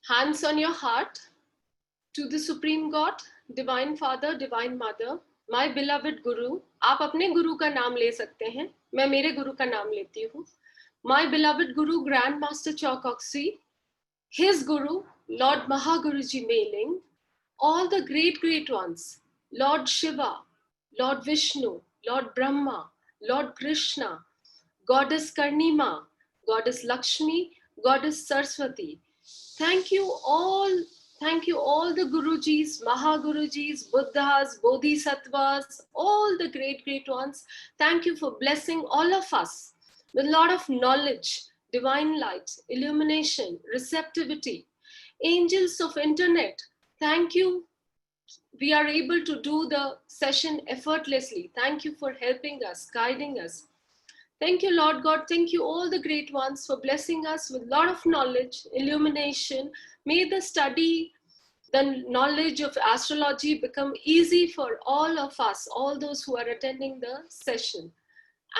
Hands on your heart to the Supreme God, Divine Father, Divine Mother, my beloved Guru. आप अपने गुरु का नाम ले सकते हैं, मैं मेरे गुरु का नाम लेती हूँ. My beloved Guru, Grand Master Chowkoxi, his Guru, Lord Mahaguruji Mailing, all the great ones, Lord Shiva, Lord Vishnu, Lord Brahma, Lord Krishna, Goddess Karnima, Goddess Lakshmi, Goddess Saraswati. Thank you all the Gurujis, Mahagurujis, Buddhas, Bodhisattvas, all the great ones. Thank you for blessing all of us with a lot of knowledge, divine light, illumination, receptivity. Angels of internet, thank you. We are able to do the session effortlessly. Thank you for helping us, guiding us. Thank you, Lord God. Thank you, all the great ones, for blessing us with a lot of knowledge, illumination. May the study, the knowledge of astrology become easy for all of us, all those who are attending the session,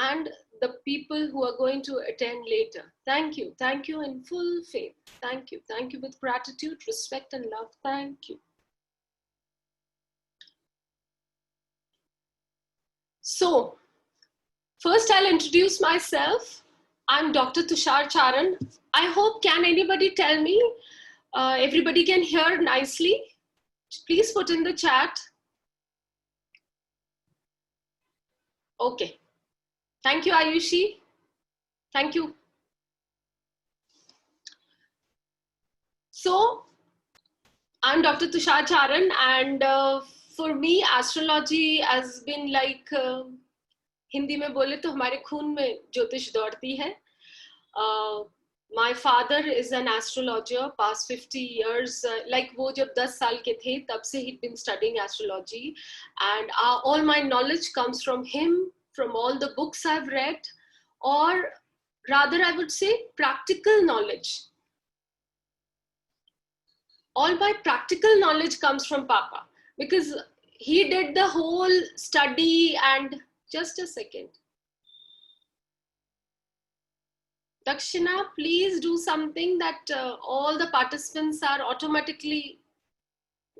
and the people who are going to attend later. Thank you. Thank you in full faith. Thank you. Thank you with gratitude, respect, and love. Thank you. So, first, I'll introduce myself. I'm Dr. Tushar Charan. I hope, can anybody tell me? Everybody can hear nicely. Please put in the chat. Okay. Thank you, Ayushi. Thank you. So, I'm Dr. Tushar Charan, and for me, astrology has been like Hindi में बोले तो हमारे खून में ज्योतिष दौड़ती है. My father is an astrologer, past 50 years. Like वो जब 10 साल के थे तब से he'd been studying astrology, and all my knowledge comes from him, from all the books I've read, or rather I would say practical knowledge. All my practical knowledge comes from Papa, because he did the whole study. And just a second. Dakshina, please do something that all the participants are automatically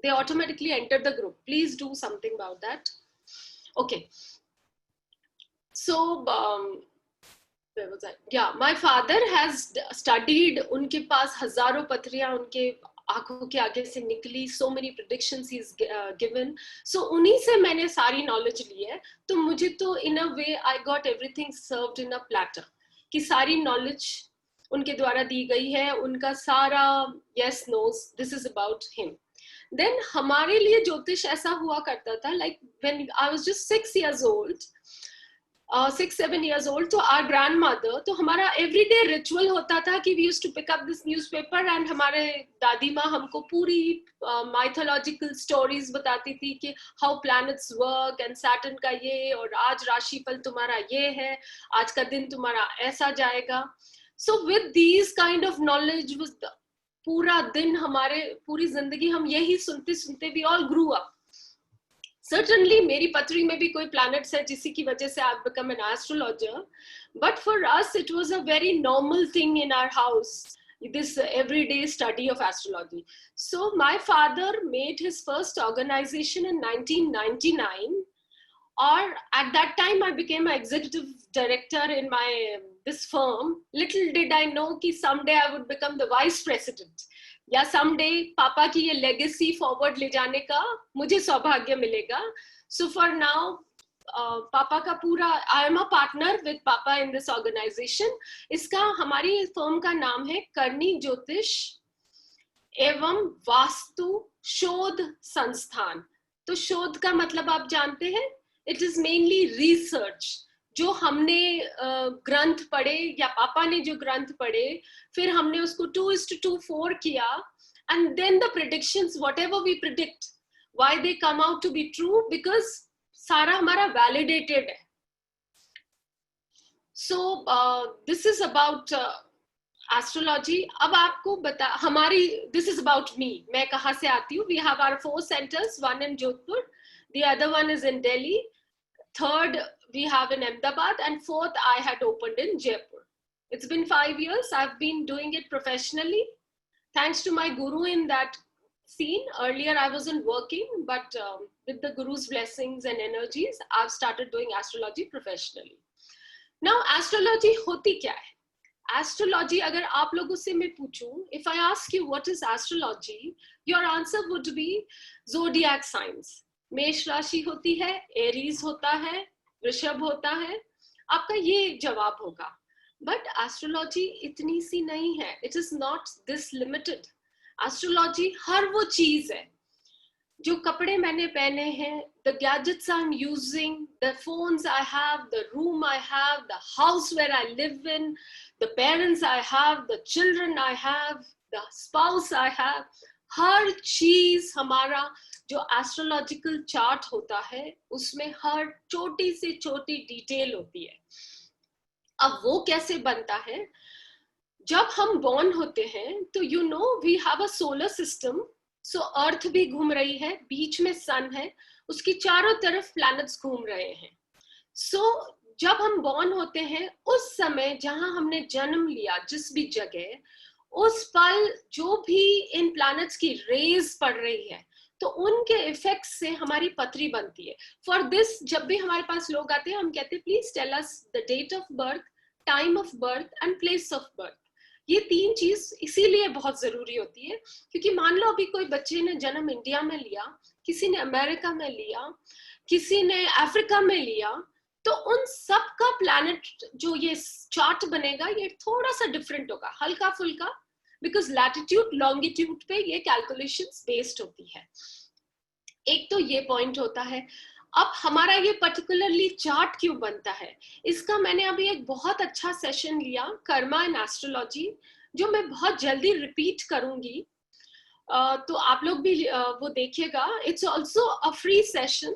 enter the group. Please do something about that. Okay. So, where was I? Yeah, my father has studied, unke paas hazaron patriyan unke आंखों के आगे से निकली, so many predictions he's given. So उन्हीं से मैंने सारी knowledge ली है. तो मुझे तो in a way I got everything served in a platter. कि सारी knowledge उनके द्वारा दी गई है, उनका सारा yes knows, this is about him. Then हमारे लिए ज्योतिष ऐसा हुआ करता था, like when I was just 6 years old, 6-7 years old, तो our grandmother, तो हमारा everyday ritual होता था कि we used to pick up this newspaper, and हमारे दादी माँ हमको पूरी mythological stories बताती थी कि how planets work, and Saturn का ये, और आज राशिफल तुम्हारा ये है, आज का दिन तुम्हारा ऐसा जाएगा. So with these kind of knowledge, was पूरा दिन हमारे, पूरी जिंदगी हम यही सुनते सुनते we all grew up. Certainly, मेरी पत्री में भी कोई planets है जिसी की वजह से I've become an astrologer. But for us, it was a very normal thing in our house, this everyday study of astrology. So my father made his first organization in 1999. Or at that time, I became an executive director in this firm. Little did I know कि someday I would become the vice president. या someday पापा की ये legacy forward ले जाने का मुझे सौभाग्य मिलेगा. So for now, पापा का पूरा, I am a partner with पापा in this organization. इसका, हमारी firm का नाम है करनी ज्योतिष एवं वास्तु शोध संस्थान. तो शोध का मतलब आप जानते हैं, it is mainly research. जो हमने ग्रंथ पढ़े, या पापा ने जो ग्रंथ पढ़े, फिर हमने उसको 2:4 किया, and then the predictions, whatever we predict, why they come out to be true, because सारा हमारा validated है. So this is about astrology. अब आपको बता, हमारी, this is about me, मैं कहाँ से आती हूँ. We have our 4 centers, one in Jodhpur, the other one is in Delhi, third we have in Ahmedabad, and fourth I had opened in Jaipur. It's been 5 years. I've been doing it professionally. thanks to my guru in that scene. Earlier I wasn't working, but with the guru's blessings and energies, I've started doing astrology professionally. Now, astrology hoti kya hai? Astrology, अगर आप लोगों से मैं पूछूं, if I ask you what is astrology, your answer would be zodiac signs. मेष राशि होती है, एरीज होता है, वृषभ होता है, आपका ये जवाब होगा. But astrology इतनी सी नहीं है. It is not this limited. Astrology हर वो चीज है जो कपड़े मैंने पहने हैं, the gadgets I'm using, the phones I have, the room I have, the house where I live in, the parents I have, the children I have, the spouse I have, हर चीज हमारा जो एस्ट्रोलॉजिकल चार्ट होता है उसमें हर छोटी से छोटी detail होती है. अब वो कैसे बनता है? जब हम बॉर्न होते हैं तो you know we have a solar system. So earth भी घूम रही है, बीच में सन है, उसकी चारों तरफ प्लैनेट्स घूम रहे हैं. सो जब हम बॉर्न होते हैं उस समय जहां हमने जन्म लिया, जिस भी जगह, उस पल जो भी इन प्लैनेट्स की रेज पड़ रही है तो उनके इफेक्ट से हमारी पथरी बनती है. फॉर दिस जब भी हमारे पास लोग आते हैं हम कहते हैं please tell us the date of birth, time of birth and place of birth. ये तीन चीज इसीलिए बहुत जरूरी होती है क्योंकि मान लो अभी कोई बच्चे ने जन्म इंडिया में लिया, किसी ने अमेरिका में लिया, किसी ने अफ्रीका में लिया, तो उन सब का प्लैनेट जो ये चार्ट बनेगा ये थोड़ा सा डिफरेंट होगा, हल्का फुल्का, बिकॉज लैटिट्यूड लॉन्गिट्यूड पे ये कैलकुलेशंस बेस्ड होती है. एक तो ये पॉइंट होता है. अब हमारा ये पर्टिकुलरली चार्ट क्यों बनता है, इसका मैंने अभी एक बहुत अच्छा सेशन लिया, कर्मा इन एस्ट्रोलॉजी, जो मैं बहुत जल्दी रिपीट करूंगी, तो आप लोग भी वो देखिएगा. It's also a free session.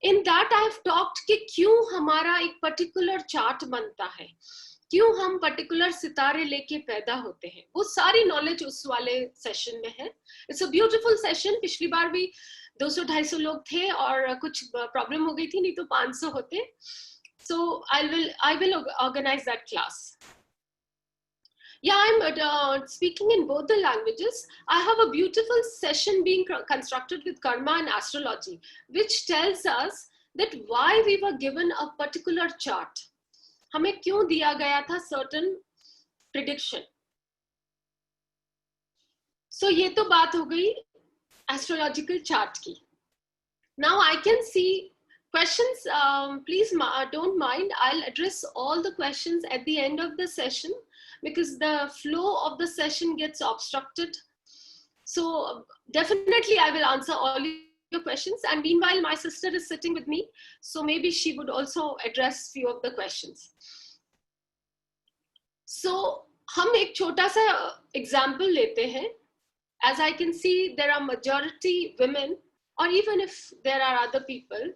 In that I have talked कि क्यों हमारा एक पर्टिकुलर चार्ट बनता है, क्यों हम पर्टिकुलर सितारे लेके पैदा होते हैं, वो सारी नॉलेज उस वाले सेशन में है. It's a beautiful session. पिछली बार भी 200-250 लोग थे और कुछ प्रॉब्लम हो गई थी, नहीं तो 500 होते. सो I will organize that class. Yeah, I'm speaking in both the languages. I have a beautiful session being constructed with karma and astrology, which tells us that why we were given a particular chart. हमें क्यों दिया गया था certain prediction. So ये तो बात हो गई astrological chart की. Now I can see questions. Please don't mind. I'll address all the questions at the end of the session because the flow of the session gets obstructed. So definitely I will answer all your questions. And meanwhile, my sister is sitting with me, so maybe she would also address few of the questions. So हम एक छोटा सा example लेते हैं. As I can see, there are majority women, or even if there are other people.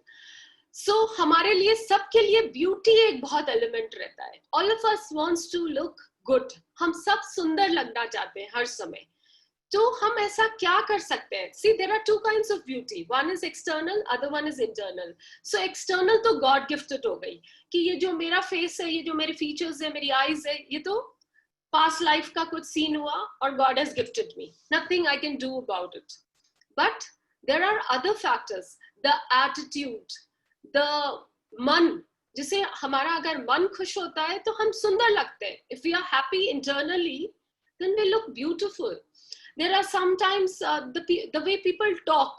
So हमारे लिए सबके लिए beauty एक बहुत element रहता है. All of us wants to look good. हम सब सुंदर लगना चाहते हैं हर समय. तो हम ऐसा क्या कर सकते हैं? See, there are two kinds of beauty. One is external, other one is internal. So external तो God gifted हो गई कि ये जो मेरा face है, ये जो मेरे features है, मेरी eyes है, ये तो past life का कुछ scene हुआ और God has gifted me. Nothing I can do about it. But there are other factors. The attitude, the मन, जिसे हमारा अगर मन खुश होता है तो हम सुंदर लगते हैं. If we are happy internally, then we look beautiful. There are sometimes the way people talk.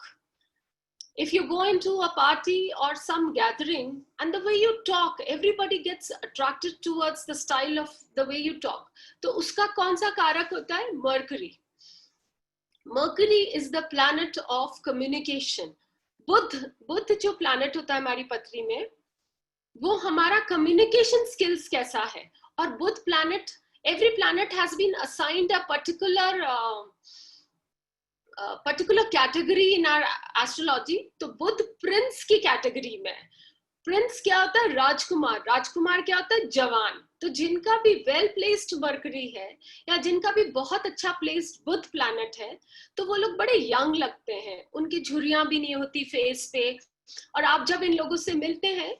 If you go into a party or some gathering and the way you talk, everybody gets attracted towards the style of the way you talk. तो उसका कौन सा कारक होता है? Mercury. Mercury is the planet of communication. बुध जो planet होता है हमारी पथरी में, वो हमारा communication skills कैसा है. और बुध planet, every planet has been assigned a particular category in our astrology. तो बुध प्रिंस की कैटेगरी में है. प्रिंस क्या होता है? राजकुमार. राजकुमार क्या होता है? जवान. तो जिनका भी वेल प्लेस्ड मरकरी है या जिनका भी बहुत अच्छा प्लेस्ड बुध प्लैनेट है तो वो लोग बड़े यंग लगते हैं, उनकी झुर्रियां भी नहीं होती फेस पे. और आप जब इन लोगों से मिलते हैं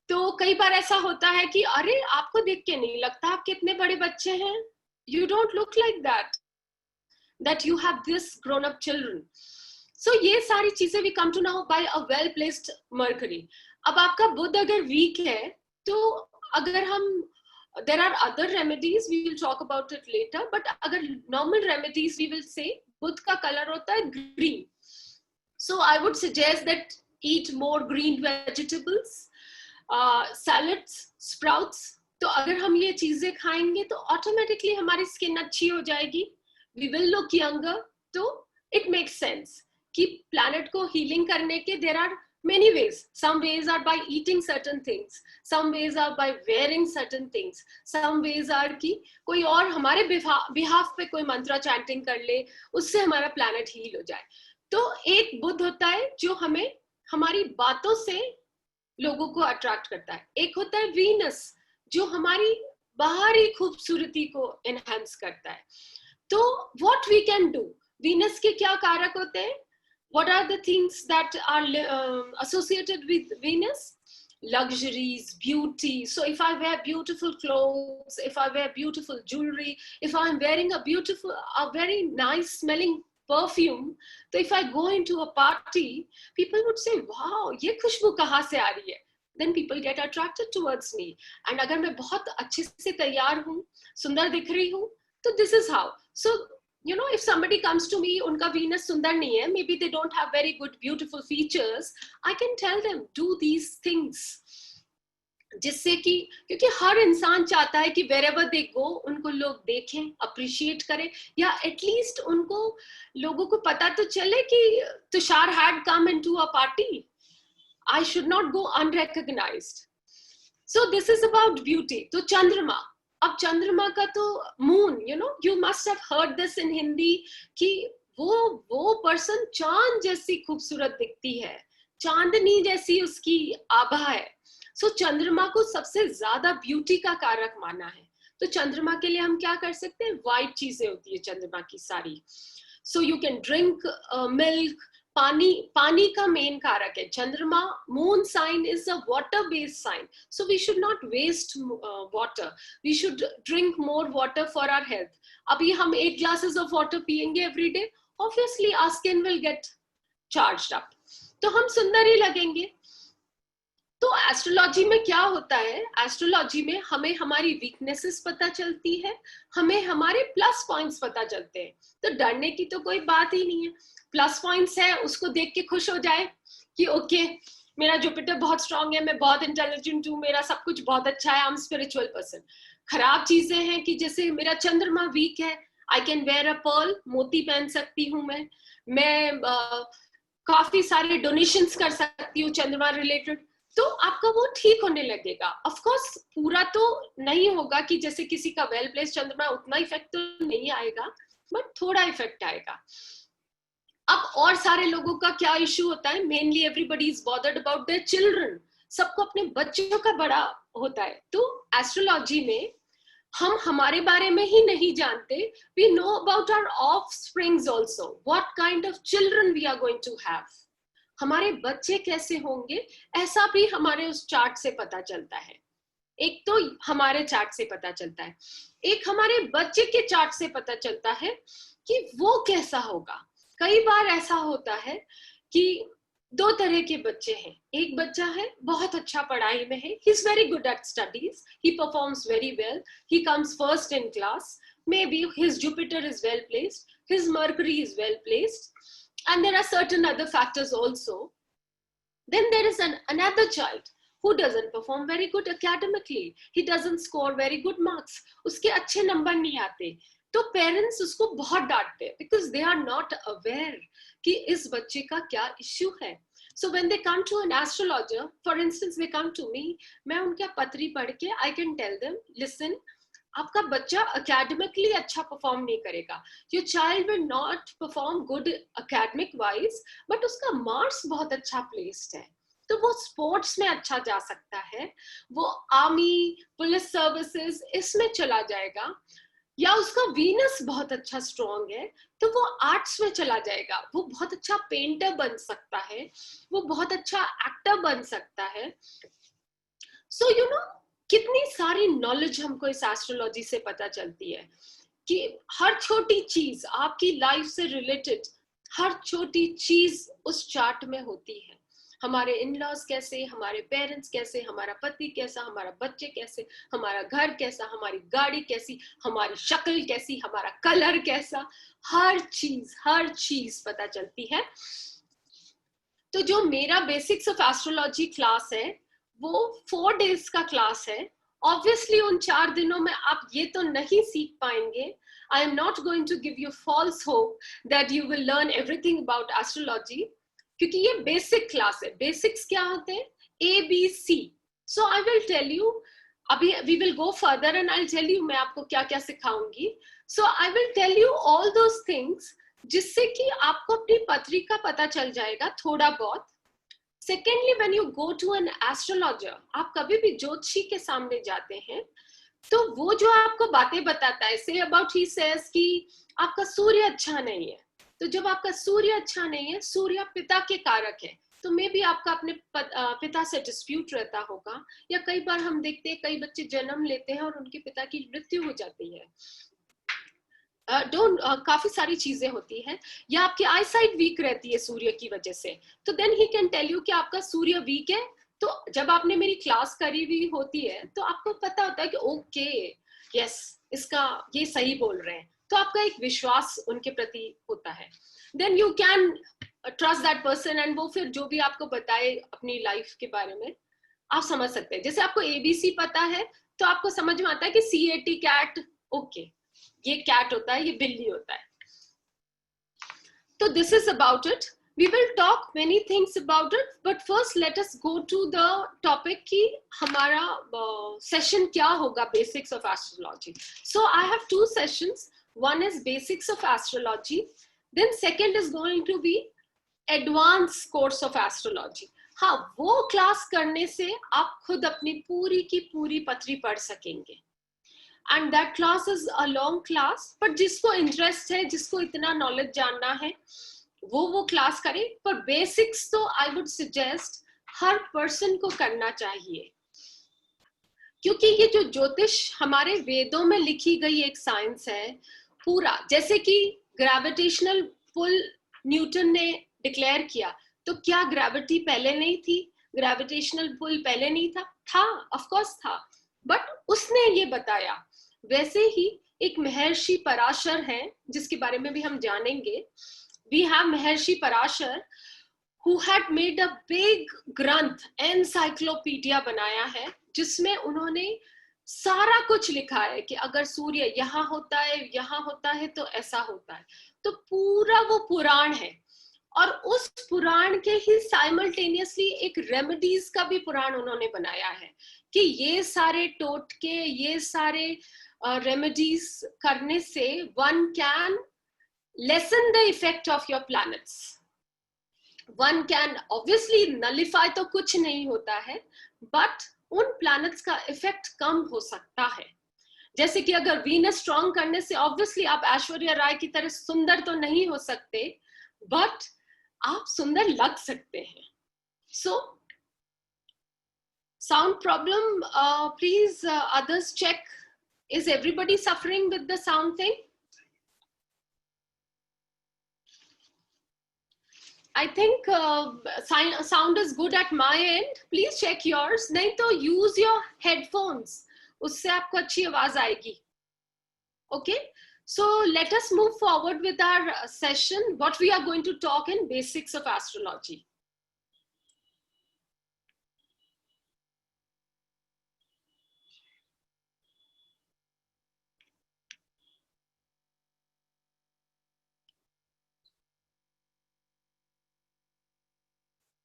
तो कई बार ऐसा होता है कि अरे आपको देख के नहीं लगता आप कितने बड़े बच्चे हैं, you don't look like that. that you have this grown up children. So ये सारी चीजें we come to know by a well placed Mercury. अब आपका बुध अगर weak है तो अगर हम there are other remedies, we will talk about it later, but अगर normal remedies we will say बुध का color होता है green. So I would suggest that eat more green vegetables, salads, sprouts. तो अगर हम ये चीजें खाएंगे तो ऑटोमेटिकली हमारी स्किन अच्छी हो जाएगी, we will look younger. तो it makes sense कि planet को healing करने के there are many ways. Some ways are by eating certain things, some ways are by wearing certain things, some ways are कि कोई और हमारे behalf पे कोई मंत्रा chanting कर ले, उससे हमारा planet heal हो जाए. तो एक बुध होता है जो हमें हमारी बातों से लोगों को अट्रैक्ट करता है. एक होता है वीनस जो हमारी बाहरी खूबसूरती को एनहांस करता है. तो what we can do, Venus के क्या कारक होते हैं, what are the things that are associated with Venus? Luxuries, beauty. So if I wear beautiful clothes, if I wear beautiful jewelry, if I'm wearing a very nice smelling perfume, so if I go into a party, people would say, wow, ये खुशबू कहाँ से आ रही है? Then people get attracted towards me. And अगर मैं बहुत अच्छे से तैयार हूँ, सुंदर दिख रही हूँ, तो this is how. So you know, if somebody comes to me, उनका Venus सुंदर नहीं है, maybe they don't have very good beautiful features, I can tell them do these things. जिससे कि क्योंकि हर इंसान चाहता है कि wherever they go उनको लोग देखें, appreciate करें, या at least उनको लोगों को पता तो चले कि Tushar had come into a party. I should not go unrecognized. So this is about beauty. तो चंद्रमा, अब चंद्रमा का तो moon, you know, you must have heard this in Hindi कि वो पर्सन चांद जैसी खूबसूरत दिखती है, चांदनी जैसी उसकी आभा है. सो चंद्रमा को सबसे ज्यादा ब्यूटी का कारक माना है. तो चंद्रमा के लिए हम क्या कर सकते हैं, वाइट चीजें होती है चंद्रमा की सारी. So you can drink milk, पानी का मेन कारक है चंद्रमा. Moon sign is a water based sign, so we should not waste water, we should drink more water for our health. अभी हम 8 ग्लासेस ऑफ वाटर पियेंगे every day, obviously our skin will get charged up, तो हम सुंदर ही लगेंगे. तो astrology में क्या होता है, एस्ट्रोलॉजी में हमें हमारी वीकनेसेस पता चलती है, हमें हमारे प्लस पॉइंट्स पता चलते हैं. तो डरने की तो कोई बात ही नहीं है. प्लस पॉइंट्स है उसको देख के खुश हो जाए कि ओके मेरा जुपिटर बहुत स्ट्रांग है, मैं बहुत इंटेलिजेंट हूँ, मेरा सब कुछ बहुत अच्छा है, आई एम स्पिरिचुअल पर्सन. खराब चीजें हैं कि जैसे मेरा चंद्रमा वीक है, I can wear a pearl, मोती पहन सकती हूँ मैं काफी सारे डोनेशंस कर सकती हूँ चंद्रमा रिलेटेड, तो आपका वो ठीक होने लगेगा. ऑफ कोर्स पूरा तो नहीं होगा कि जैसे किसी का वेल प्लेस चंद्रमा उतना इफेक्ट तो नहीं आएगा, बट थोड़ा इफेक्ट आएगा. अब और सारे लोगों का क्या इश्यू होता है, mainly everybody is bothered about their children, सबको अपने बच्चों का बड़ा होता है. तो एस्ट्रोलॉजी में हम हमारे बारे में ही नहीं जानते, we know about our offsprings also, what kind of children we are going to have, हमारे बच्चे कैसे होंगे, ऐसा भी हमारे उस चार्ट से पता चलता है. एक तो हमारे चार्ट से पता चलता है, एक हमारे बच्चे के चार्ट से पता चलता है कि वो कैसा होगा. कई बार ऐसा होता है कि 2 तरह के बच्चे हैं. एक बच्चा है बहुत अच्छा पढ़ाई में है, he is very good at studies, he performs very well, he comes first in class, maybe his Jupiter is well placed, his Mercury is well placed, and there are certain other factors also. Then there is another child who doesn't perform very good academically, he doesn't score very good marks, उसके अच्छे number नहीं आते, तो parents उसको बहुत डांटते हैं because they are not aware कि इस बच्चे का क्या इश्यू है. So when they come to an astrologer, for instance they come to me, मैं उनका पत्री पढ़ के I can tell them, listen, आपका बच्चा अकेडमिकली अच्छा परफॉर्म नहीं करेगा, your child will not perform good academic wise, but उसका मार्क्स बहुत अच्छा प्लेस्ड है, तो वो स्पोर्ट्स में अच्छा जा सकता है, वो आर्मी, पुलिस सर्विसेज इसमें चला जाएगा, या उसका वीनस बहुत अच्छा स्ट्रॉन्ग है तो वो आर्ट्स में चला जाएगा, वो बहुत अच्छा पेंटर बन सकता है, वो बहुत अच्छा एक्टर बन सकता है. सो यू नो कितनी सारी नॉलेज हमको इस एस्ट्रोलॉजी से पता चलती है कि हर छोटी चीज आपकी लाइफ से रिलेटेड, हर छोटी चीज उस चार्ट में होती है। हमारे इन लॉज कैसे, हमारे पेरेंट्स कैसे, हमारा पति कैसा, हमारा बच्चे कैसे, हमारा घर कैसा, हमारी गाड़ी कैसी, हमारी शक्ल कैसी, हमारा कलर कैसा, हर चीज पता चलती है। तो जो मेरा बेसिक्स ऑफ एस्ट्रोलॉजी क्लास है वो 4 days का क्लास है। ऑब्वियसली उन 4 दिनों में आप ये तो नहीं सीख पाएंगे। I am not going to give you false hope that you will learn everything about astrology, क्योंकि ये बेसिक क्लास है। बेसिक्स क्या होते हैं? ABC। So I will tell you, अभी we will go further and I will tell you मैं आपको क्या क्या सिखाऊंगी। So I will tell you all those things जिससे कि आपको अपनी पत्री का पता चल जाएगा थोड़ा बहुत। Secondly, when you go to an astrologer, आप कभी भी ज्योतिषी के सामने जाते हैं तो वो जो आपको बातें बताता है, से अबाउट ही सेज कि आपका सूर्य अच्छा नहीं है। तो जब आपका सूर्य अच्छा नहीं है, सूर्य पिता के कारक है, तो मे भी आपका अपने पिता से डिस्प्यूट रहता होगा। या कई बार हम देखते हैं कई बच्चे जन्म लेते हैं और उनके पिता की मृत्यु हो जाती है। काफी सारी चीजें होती हैं। या आपकी आई साइट वीक रहती है सूर्य की वजह से, तो then he can tell you कि आपका सूर्य वीक है। तो जब आपने मेरी क्लास करी हुई होती है तो आपको पता होता है कि ओके यस, इसका ये सही बोल रहे हैं, तो आपका एक विश्वास उनके प्रति होता है। Then you can trust that person and वो फिर जो भी आपको बताए अपनी लाइफ के बारे में आप समझ सकते हैं। जैसे आपको ABC पता है तो आपको समझ में आता है कि CAT कैट, ओके ये कैट होता है, ये बिल्ली होता है। तो this is about it. We will talk many things about it, but first let us go to the topic कि हमारा session क्या होगा basics of astrology. So I have 2 sessions. One is basics of astrology, then second is going to be advanced course of astrology. हाँ, वो class करने से आप खुद अपनी पूरी की पूरी पत्री पढ़ सकेंगे। And that class is a long class, but जिसको इंटरेस्ट है, जिसको इतना नॉलेज जानना है, वो क्लास करे। पर बेसिक्स तो आई वुड सजेस्ट हर पर्सन को करना चाहिए, क्योंकि ये जो ज्योतिष हमारे वेदों में लिखी गई एक साइंस है पूरा। जैसे कि ग्रेविटेशनल पुल न्यूटन ने डिक्लेयर किया, तो क्या ग्रेविटी पहले नहीं थी? ग्रेविटेशनल पुल पहले नहीं था ऑफ कोर्स था, बट उसने ये बताया। वैसे ही एक महर्षि पराशर है जिसके बारे में भी हम जानेंगे। We have Maharshi Parashar who had made a big ग्रंथ, एनसाइक्लोपीडिया बनाया है, जिसमें उन्होंने सारा कुछ लिखा है कि अगर सूर्य यहाँ होता है तो ऐसा होता है। तो पूरा वो पुराण है, और उस पुराण के ही साइमल्टेनियसली एक रेमेडीज का भी पुराण उन्होंने बनाया है कि ये सारे टोटके, ये सारे रेमेडीज करने से one can lesson the effect of your planets. One can obviously nullify तो कुछ नहीं होता है, बट उन प्लैनेट्स का इफेक्ट कम हो सकता है। जैसे कि अगर वीनस स्ट्रॉन्ग करने से ऑब्वियसली आप ऐश्वर्या राय की तरह सुंदर तो नहीं हो सकते, बट आप सुंदर लग सकते हैं। So sound problem, please others check, is everybody suffering with the sound thing? I think sound is good at my end. Please check yours. नहीं तो use your headphones. उससे आपको अच्छी आवाज आएगी. Okay. So let us move forward with our session. What we are going to talk in basics of astrology.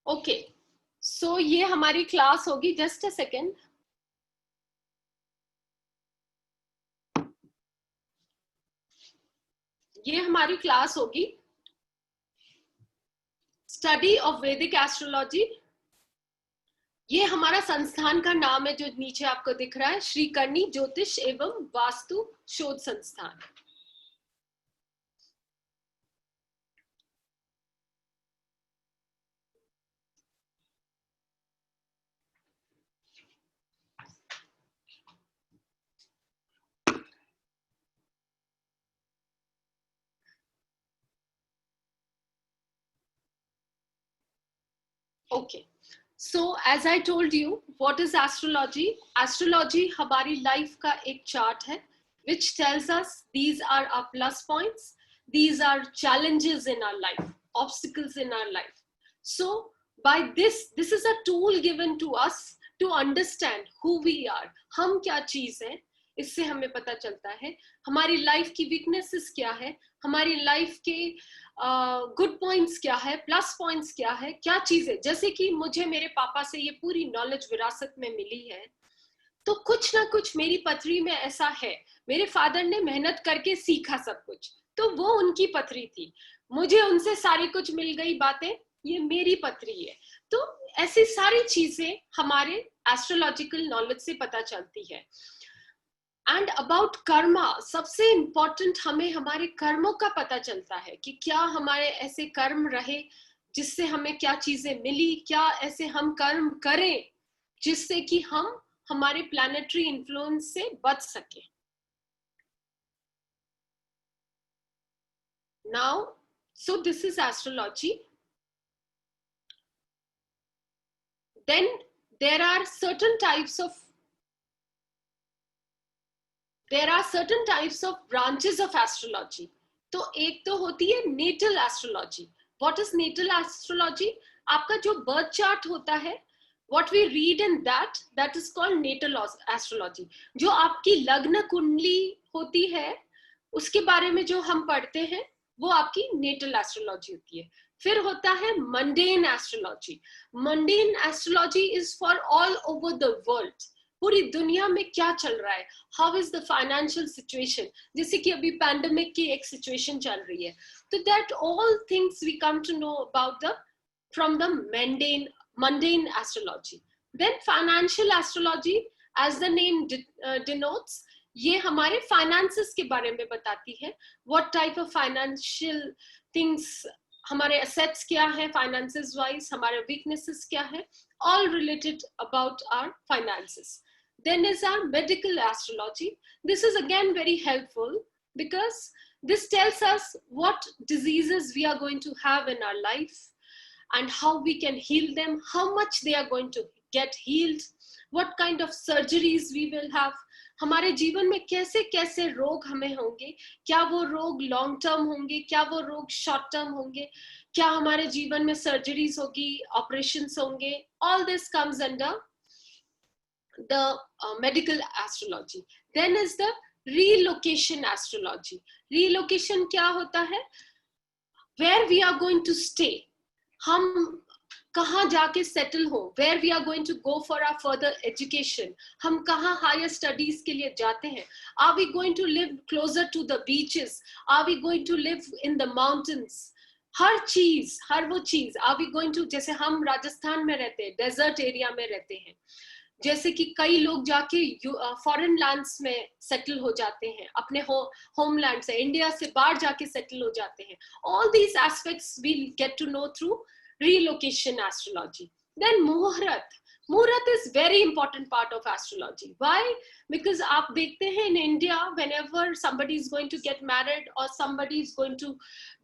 Okay. So ये हमारी class होगी. Just a second. ये हमारी क्लास होगी स्टडी ऑफ वैदिक एस्ट्रोलॉजी। ये हमारा संस्थान का नाम है जो नीचे आपको दिख रहा है, श्री करणी ज्योतिष एवं वास्तु शोध संस्थान। Okay. So as I told you, what is astrology? Astrology हमारी life का एक chart है, which tells us these are our plus points, these are challenges in our life, obstacles in our life. So by this is a tool given to us to understand who we are. हम क्या चीज है, इससे हमें पता चलता है हमारी लाइफ की वीकनेसेस क्या है, हमारी लाइफ के गुड पॉइंट्स क्या है, प्लस पॉइंट्स क्या है, क्या चीजें, जैसे कि मुझे मेरे पापा से ये पूरी नॉलेज विरासत में मिली है, तो कुछ ना कुछ मेरी पथरी में ऐसा है, मेरे फादर ने मेहनत करके सीखा सब कुछ, तो वो उनकी पथरी थी, मुझे उनसे सारी कुछ मिल गई बातें, ये मेरी पथरी है। तो ऐसी सारी चीजें हमारे एस्ट्रोलॉजिकल नॉलेज से पता चलती है। एंड अबाउट कर्मा, सबसे इंपॉर्टेंट हमें हमारे कर्मों का पता चलता है कि क्या हमारे ऐसे कर्म रहे जिससे हमें क्या चीजें मिली, क्या ऐसे हम कर्म करें जिससे कि हम हमारे प्लैनेटरी इन्फ्लुएंस से बच सके। Now so this is astrology. Then there are certain types of branches of astrology. तो एक तो होती है natal astrology. What is natal astrology? आपका जो बर्थ चार्ट होता है, what we read in that is called natal astrology. जो आपकी लग्न कुंडली होती है उसके बारे में जो हम पढ़ते हैं वो आपकी नेटल एस्ट्रोलॉजी होती है। फिर होता है mundane astrology. Mundane astrology is for all over the world, पूरी दुनिया में क्या चल रहा है, how is the financial situation, जैसे कि अभी पैंडेमिक की एक सिचुएशन चल रही है, तो that all things we come to know about the from the mundane astrology. Then financial astrology, as the name denotes, ये हमारे finances के बारे में बताती है, what type of financial things, हमारे assets क्या है finances wise, हमारे weaknesses क्या है, all related about our finances. Then is our medical astrology. This is again very helpful because this tells us what diseases we are going to have in our life and how we can heal them, how much they are going to get healed, what kind of surgeries we will have, हमारे जीवन में कैसे कैसे रोग हमें होंगे, क्या वो रोग लॉन्ग टर्म होंगे, क्या वो रोग शॉर्ट टर्म होंगे, क्या हमारे जीवन में सर्जरीज होगी, ऑपरेशंस होंगे, all this comes under the medical astrology. Then is the relocation astrology. Relocation क्या होता है? Where we are going to stay, हम कहाँ जाके सेटल हो, where we are going to go for our further education, हम कहाँ हायर स्टडीज के लिए जाते हैं, are we going to live closer to the beaches, are we going to live in the mountains, हर चीज, हर वो चीज, आर वी गोइंग टू, जैसे हम राजस्थान में रहते हैं, डेजर्ट एरिया में रहते हैं, जैसे कि कई लोग जाके फॉरेन लैंड्स में सेटल हो जाते हैं, अपने होमलैंड से, इंडिया से बाहर जाके सेटल हो जाते हैं, all these aspects we get to know through relocation astrology. Then muhurat. Muhurat is very important part of astrology. Why? Because आप देखते हैं in India, whenever somebody is going to get married or somebody is going to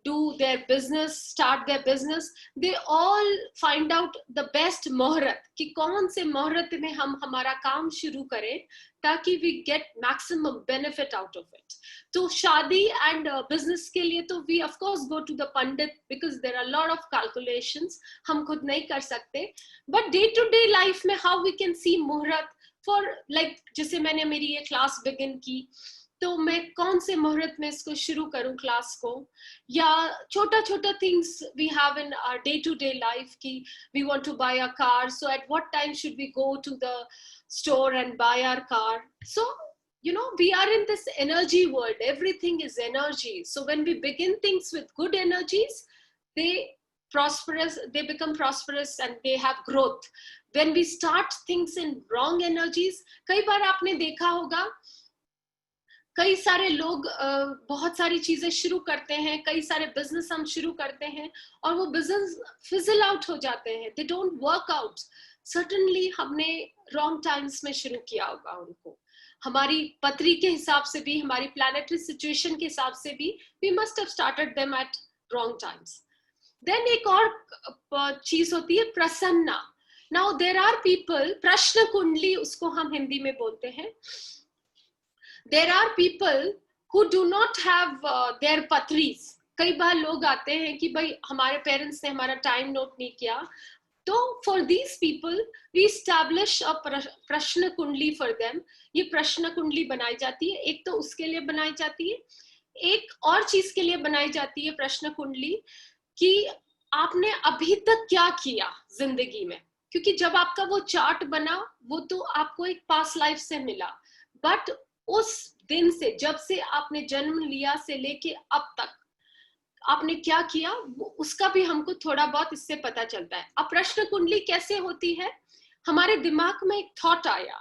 do their business, start their business, they all find out the best muhurat, कि कौन से मुहूर्त में हम हमारा काम शुरू करें ताकि we get maximum benefit out of it. तो शादी and business के लिए तो we of course go to the pandit because there are a lot of calculations, हम खुद नहीं कर सकते, but day to day life में how we can see मुहूर्त for like, जैसे मैंने मेरी ये क्लास बिगिन की, तो मैं कौन से मुहूर्त में इसको शुरू करूं क्लास को, या छोटा छोटा things we have in our day to day life की we want to buy a car, so at what time should we go to the store and buy our car. So you know, we are in this energy world, everything is energy, so when we begin things with good energies, they become prosperous and they have growth. When we start things in wrong energies, कई बार आपने देखा होगा कई सारे लोग बहुत सारी चीजें शुरू करते हैं, कई सारे बिजनेस हम शुरू करते हैं और वो बिजनेस फिजल आउट हो जाते हैं, they don't work out. Certainly हमने रॉन्ग टाइम्स में शुरू किया होगा उनको, हमारी पत्री के हिसाब से भी, हमारी प्लैनेटरी सिचुएशन के हिसाब से भी, we must have started them at wrong times. Then एक और चीज होती है प्रसन्ना. नाउ देर आर पीपल, प्रश्न कुंडली उसको हम हिंदी में बोलते हैं. There are people who do not have their पथरीज. कई बार लोग आते हैं कि भाई हमारे पेरेंट्स ने हमारा टाइम नोट नहीं किया, तो for these people we establish a prashna kundli for them. ये प्रश्न कुंडली बनाई जाती है. एक तो उसके लिए बनाई जाती है, एक और चीज के लिए बनाई जाती है प्रश्न कुंडली कि आपने अभी तक क्या किया जिंदगी में. क्योंकि जब आपका वो चार्ट बना, वो तो आपको एक पास्ट लाइफ से मिला, बट उस दिन से, जब से आपने जन्म लिया से लेके अब तक आपने क्या किया, उसका भी हमको थोड़ा बहुत इससे पता चलता है. अब प्रश्न कुंडली कैसे होती है? हमारे दिमाग में एक थॉट आया,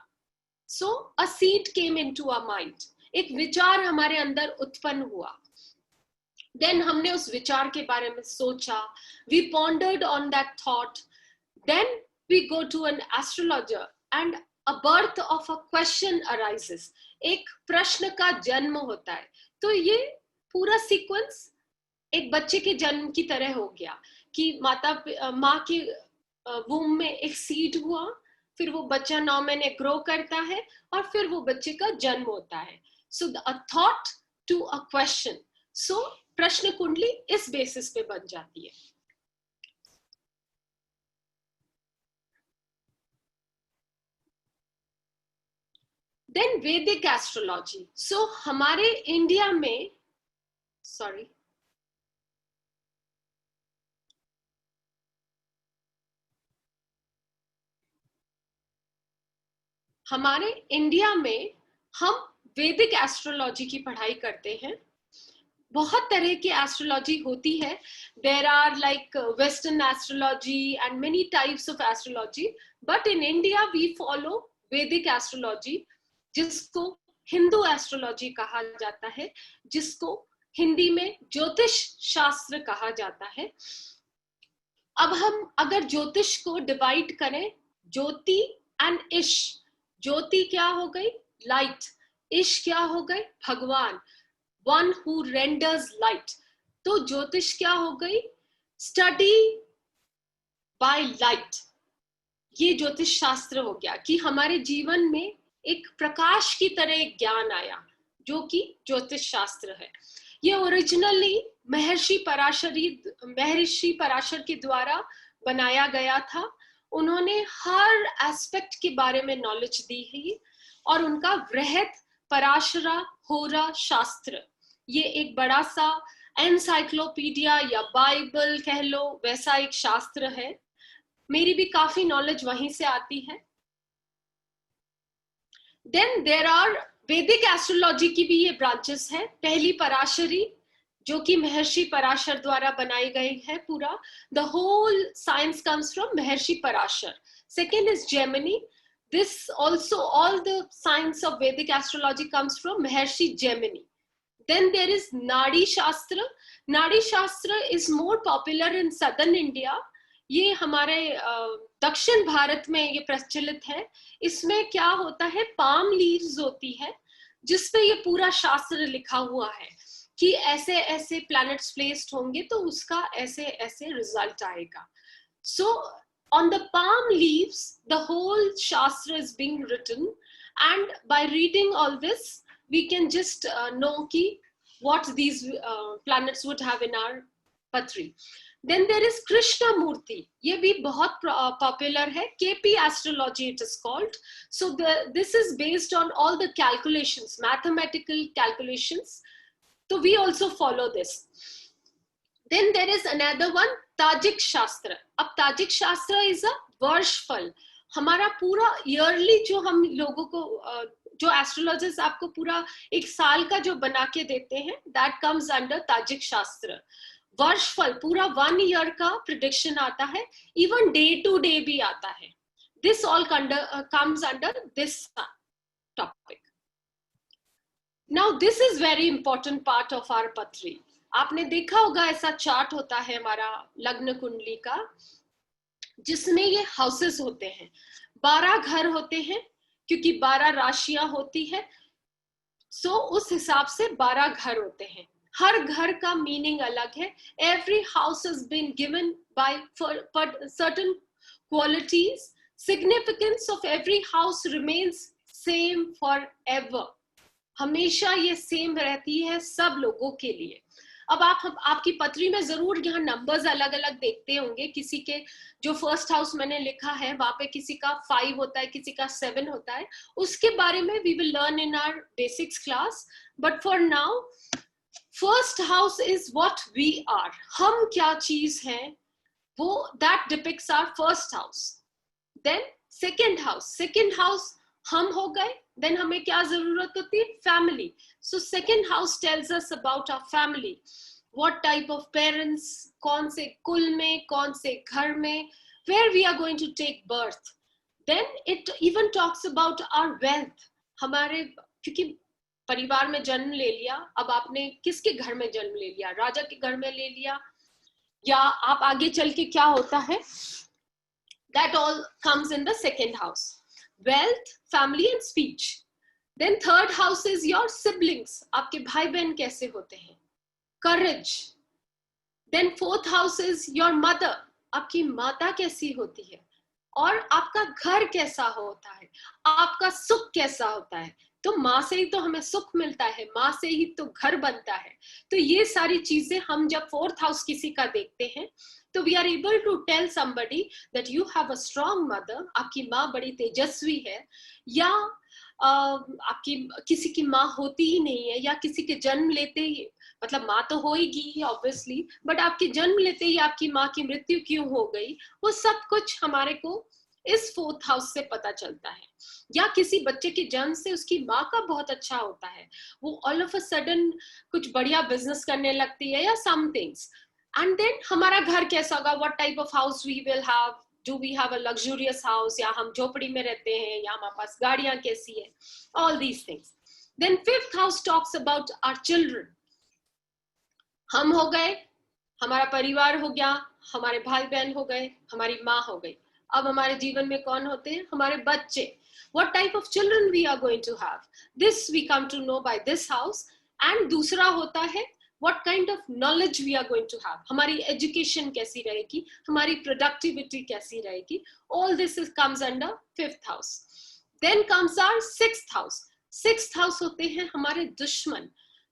so a seed came into our mind. एक विचार हमारे अंदर उत्पन्न हुआ. देन हमने उस विचार के बारे में सोचा, we pondered on that thought. Then we go to an astrologer and a birth of a question arises. एक प्रश्न का जन्म होता है. तो ये पूरा सीक्वेंस एक बच्चे के जन्म की तरह हो गया कि माँ के वूम में एक सीड हुआ, फिर वो बच्चा 9 महीने ग्रो करता है और फिर वो बच्चे का जन्म होता है. So a thought to a question. So प्रश्न कुंडली इस बेसिस पे बन जाती है. देन वैदिक एस्ट्रोलॉजी. सो हमारे इंडिया में, सॉरी, हमारे इंडिया में हम वैदिक एस्ट्रोलॉजी की पढ़ाई करते हैं. बहुत तरह की एस्ट्रोलॉजी होती है. There are like western astrology and many types of astrology, but in India we follow Vedic astrology, जिसको हिंदू एस्ट्रोलॉजी कहा जाता है, जिसको हिंदी में ज्योतिष शास्त्र कहा जाता है. अब हम अगर ज्योतिष को डिवाइड करें, ज्योति एंड इश. ज्योति क्या हो गई? लाइट. इश क्या हो गए? भगवान, वन हु रेंडर्स लाइट. तो ज्योतिष क्या हो गई? Study by light. ये ज्योतिष शास्त्र हो गया कि हमारे जीवन में एक प्रकाश की तरह एक ज्ञान आया, जो कि ज्योतिष शास्त्र है. ये ओरिजिनली महर्षि पराशर के द्वारा बनाया गया था. उन्होंने हर एस्पेक्ट के बारे में नॉलेज दी है, और उनका वृहत पराशरा होरा शास्त्र, ये एक बड़ा सा एनसाइक्लोपीडिया या बाइबल कह लो, वैसा एक शास्त्र है. मेरी भी काफी नॉलेज वहीं से आती है. देन देर आर वैदिक एस्ट्रोलॉजी की भी ये ब्रांचेस है. पहली पराशरी, जो कि महर्षि पराशर द्वारा बनाई गई है पूरा. The whole science comes from Maharshi Parashar. Second is Jaimini. This also, all the science of Vedic astrology comes from Maharshi Gemini. Then there is Nadi Shastra. Nadi Shastra is more popular in southern India. ये हमारे दक्षिण भारत में ये प्रचलित है. इसमें क्या होता है, पाम लीव्स होती है जिसपे ये पूरा शास्त्र लिखा हुआ है कि ऐसे ऐसे प्लैनेट्स प्लेस्ड होंगे तो उसका ऐसे ऐसे रिजल्ट आएगा. So on the palm leaves the whole shastra is being written, and by reading all this we can just know ki what these planets would have in our patri. Then there is Krishna Murti. ye bhi bahut popular hai. KP astrology it is called. So this is based on all the calculations, mathematical calculations. So we also follow this. Then there is another one, Tajik शास्त्र. अब Tajik शास्त्र is a वर्षफल. हमारा पूरा yearly जो हम लोगों को, जो एस्ट्रोलॉजर्स आपको पूरा एक साल का जो बना के देते हैं, दैट कम्स अंडर ताजिक शास्त्र. वर्षफल पूरा 1 ईयर का प्रिडिक्शन आता है, इवन डे टू डे भी आता है. This all comes under this topic. Now this is very important part of our patri. आपने देखा होगा ऐसा चार्ट होता है हमारा लग्न कुंडली का, जिसमें ये हाउसेस होते हैं. 12 घर होते हैं क्योंकि 12 राशियां होती है. सो उस हिसाब से 12 घर होते हैं. हर घर का मीनिंग अलग है. Every house has been given by certain qualities. Significance of every house remains same forever. हमेशा ये सेम रहती है सब लोगों के लिए. अब आपकी पत्री में जरूर यहाँ नंबर्स अलग अलग देखते होंगे. किसी के जो फर्स्ट हाउस मैंने लिखा है वहां पे किसी का 5 होता है, किसी का 7 होता है. उसके बारे में we will learn in our basics class. But for now first house is what we are. हम क्या चीज हैं वो that depicts our first house. Then second house हम हो गए. देन हमें क्या जरूरत होती है? Family. So second house tells us about our family. What type of parents, कौन से कुल में, कौन से घर में, where we are going to take birth. Then it even talks about our wealth. हमारे, क्योंकि परिवार में जन्म ले लिया, अब आपने किसके घर में जन्म ले लिया? राजा के घर में ले लिया, या आप आगे चल के क्या होता है, that all comes in the second house. Wealth, family and speech. Then third house is your siblings. आपके भाई बहन कैसे होते हैं? Courage. Then fourth house is your mother. आपकी माता कैसी होती है? और आपका घर कैसा होता है? आपका सुख कैसा होता है? तो माँ से ही तो हमें सुख मिलता है, माँ से ही तो घर बनता है. तो ये सारी चीजें हम जब फोर्थ हाउस किसी का देखते हैं तो we are able to tell somebody that you have a strong mother. आपकी माँ बड़ी तेजस्वी है, या आपकी किसी की माँ होती ही नहीं है, या किसी के जन्म लेते ही, मतलब माँ तो होगी ऑब्वियसली, बट आपके जन्म लेते ही आपकी माँ की मृत्यु क्यों हो गई, वो सब कुछ हमारे को इस फोर्थ हाउस से पता चलता है. या किसी बच्चे के जन्म से उसकी माँ का बहुत अच्छा होता है, वो ऑल ऑफ अ सडन कुछ बढ़िया बिजनेस करने लगती है या सम थिंग्स. एंड देन हमारा घर कैसा होगा, what type of house we will have, do we have a luxurious house, या हम झोपड़ी में रहते हैं, या हमारे पास गाड़ियां कैसी है, all these things. Then fifth house talks about our children. हम हो गए, हमारा परिवार हो गया, हमारे भाई बहन हो गए, हमारी माँ हो गई. अब हमारे जीवन में कौन होते हैं? हमारे बच्चे. What type of children we are going to have? This we come to know by this house. And दूसरा होता है what kind of knowledge we are going to have. हमारी education कैसी रहेगी, हमारी productivity कैसी रहेगी. All this comes under fifth house. Then comes our sixth house. Sixth house होते हैं हमारे दुश्मन.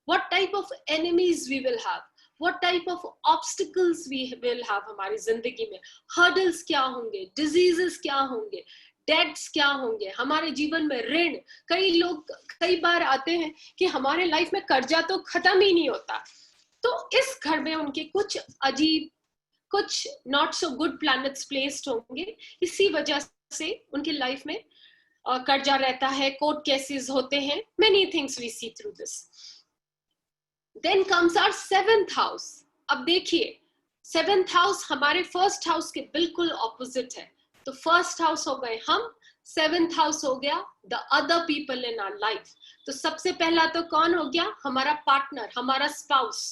What type of enemies we will have. What type of obstacles we will have हमारी जिंदगी में. Hurdles क्या होंगे, diseases क्या होंगे, डेट्स क्या होंगे, हमारे जीवन में ऋण. कई लोग कई बार आते हैं कि हमारे लाइफ में कर्जा तो खत्म ही नहीं होता. तो इस घर में उनके कुछ अजीब, कुछ not so good planets placed होंगे, इसी वजह से उनके लाइफ में कर्जा रहता है, कोर्ट केसेस होते हैं, many things we see through this. Then comes our seventh house. अब देखिए, सेवेंथ हाउस हमारे फर्स्ट हाउस के बिल्कुल ऑपोजिट है. तो फर्स्ट हाउस हो गए हम, सेवेंथ हाउस हो गया the other people in our life. तो सबसे पहला तो कौन हो गया? हमारा पार्टनर, हमारा स्पाउस.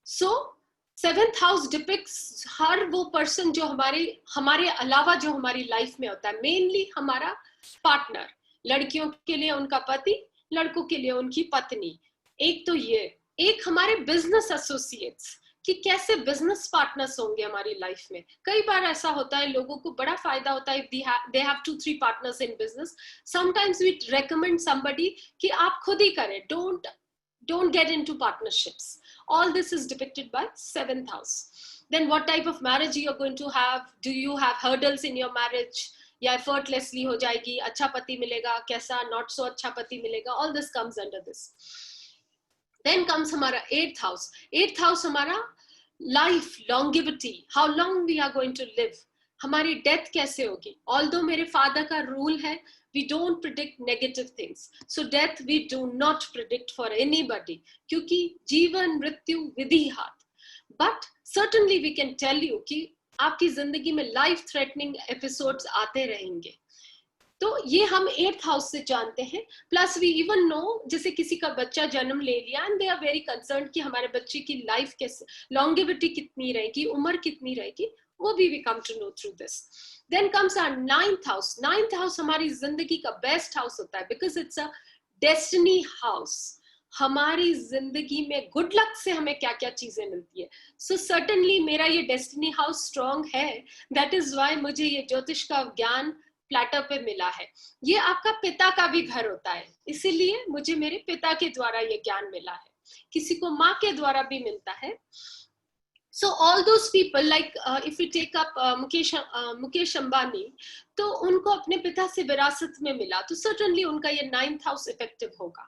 सो सेवेंथ हाउस डिपिक्ट्स हर वो पर्सन जो हमारे अलावा जो हमारी लाइफ में होता है. मेनली हमारा पार्टनर, लड़कियों के लिए उनका पति, लड़कों के लिए उनकी पत्नी. एक तो ये, एक हमारे बिजनेस एसोसिएट्स, कि कैसे बिजनेस पार्टनर्स होंगे हमारी लाइफ में. कई बार ऐसा होता है, लोगों को बड़ा फायदा होता है they have 2-3 partners in business. Sometimes we recommend somebody कि आप खुद ही करें, don't get into partnerships. All this is depicted by seventh house. Then what type of marriage you are going to have? Do you have hurdles in your marriage? या effortlessly हो जाएगी, अच्छा पति मिलेगा, कैसा not so अच्छा पति मिलेगा. All this comes under this. Then comes हमारा eighth house. Eighth house हमारा life, longevity, how long we are going to live. हमारी डेथ कैसे होगी. Although मेरे फादर का रूल है, we don't predict negative things. So death we do not predict for anybody, क्योंकि जीवन मृत्यु विधि हाथ. But certainly we can tell you कि आपकी जिंदगी में life threatening episodes आते रहेंगे. तो ये हम एट्थ हाउस से जानते हैं. प्लस वी इवन नो, जैसे किसी का बच्चा जन्म ले लिया and they are very concern कि हमारे बच्चे की लाइफ कैसे, लॉन्गेविटी कितनी रहेगी, उम्र कितनी रहेगी, वो भी we come to know through this. Then comes our ninth house. Ninth house हमारी जिंदगी का बेस्ट हाउस होता है, because it's a destiny house. हमारी जिंदगी में गुड लक से हमें क्या क्या चीजें मिलती है. सो सर्टनली मेरा ये डेस्टिनी हाउस स्ट्रॉन्ग है. दैट इज वाई मुझे ये ज्योतिष का ज्ञान प्लेटर पे मिला है. ये आपका पिता का भी घर होता है, इसीलिए मुझे मेरे पिता के द्वारा ये ज्ञान मिला है. किसी को माँ के द्वारा भी मिलता है. So all those people, like if you take up Mukesh Ambani, तो उनको अपने पिता से विरासत में मिला, तो certainly उनका ये 9th हाउस इफेक्टिव होगा.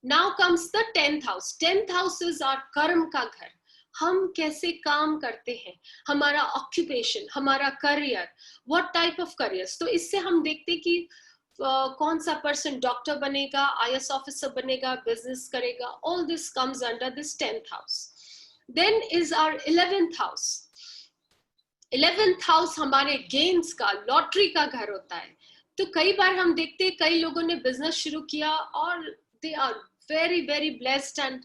Now comes the 10th house. 10th house is our कर्म का घर. हम कैसे काम करते हैं, हमारा ऑक्यूपेशन, हमारा career, what type of career. तो इससे हम देखते कि कौन सा पर्सन डॉक्टर बनेगा, IAS ऑफिसर बनेगा, बिजनेस करेगा. All this comes under this 10th house. Then is our 11th house. 11th house हमारे गेन्स का, लॉटरी का घर होता है. तो कई बार हम देखते हैं कई लोगों ने बिजनेस शुरू किया और they are very very blessed and